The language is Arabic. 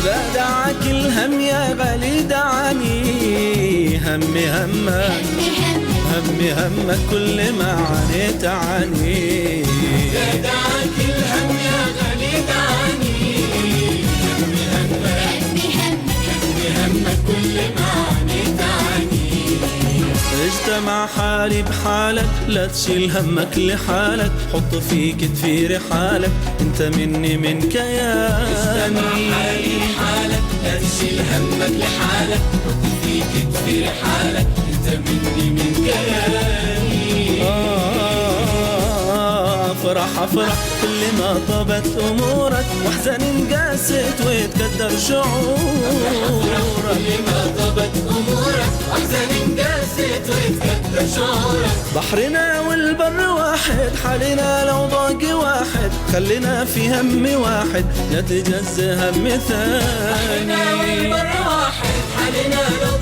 لا دعاك الهم يا غالي دعاني، همي همك همي همك كل ما عانيت عني. لا دعاك الهم يا غالي دعاني، همي همك كل ما عانيت عني. اجتمع حالي بحالك، لا تشيل همك لحالك، حط في كتفي رحالك، انت مني من كياني. اجتمع حالي بحالك، لا تشيل همك لحالك، حط في كتفي رحالك، انت مني من كياني. افرح افرح كل ما طابت امورك، واحزن قاست ويتكدر شعورك. كل ما طابت امورك، واحزن قاست ويتكدر شعورك. بحرنا والبر واحد، حالنا لو ضاق واحد، خلينا في هم واحد لا تجز هم ثاني. بحرنا والبر واحد، حالنا لو